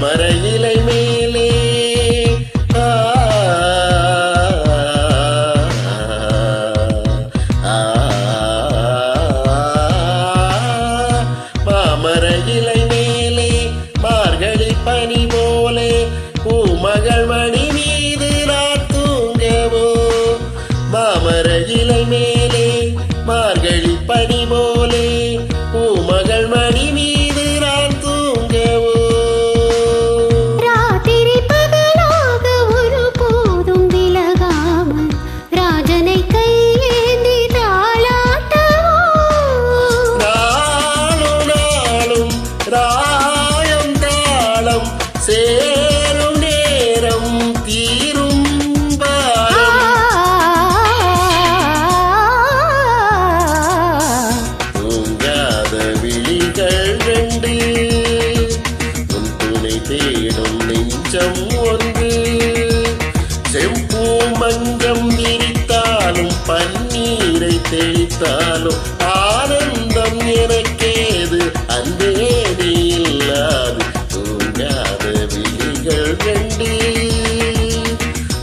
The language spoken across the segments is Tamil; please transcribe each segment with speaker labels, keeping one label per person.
Speaker 1: மாமர இலை மேலே மாமர இலை மேலே மார்கழி பனி போலே பூமகள் மணி மீது நான் தூங்கவோ மாமர இலை மேலே மார்கழி பனி போலே பூமகள் மணி மீது நான் தூங்கவோ
Speaker 2: ராத்திரி பகலாக ஒரு போதும் விலகாமல் ராஜனை கையேந்தி தாளாட்டவோ
Speaker 1: நாளும் நாளும் ராயம் தாளம் சேரும் நேரம் தீரும் தூங்காத விழிகள் ரெண்டு உன் துணை தேடும் நெஞ்சம் ஒன்று செம்பூ மஞ்சம் விரித்தாலும் பன்னீரை தெளித்தாலும் ஆனந்தம் எனக்கேது அன்பே நீ இல்லாது தூங்காத விழிகள் ரெண்டு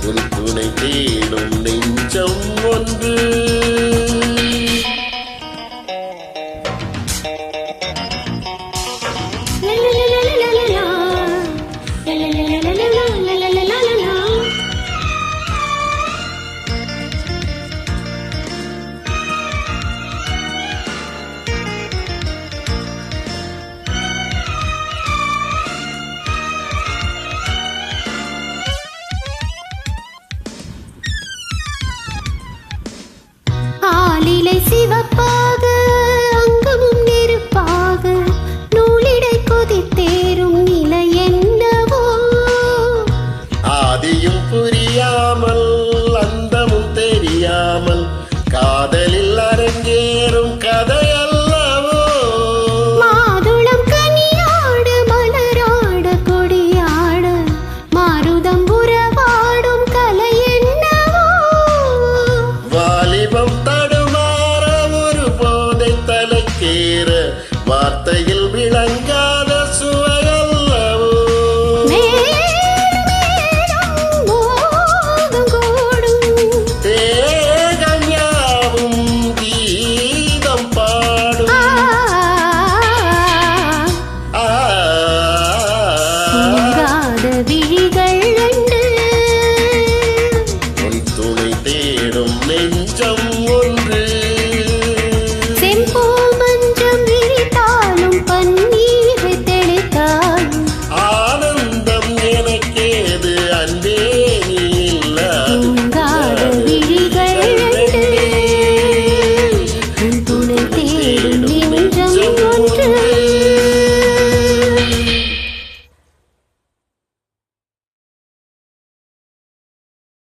Speaker 1: உன் துணை தேடும் நெஞ்சம் ஒன்று
Speaker 2: ஆலிலை சிவப்பாக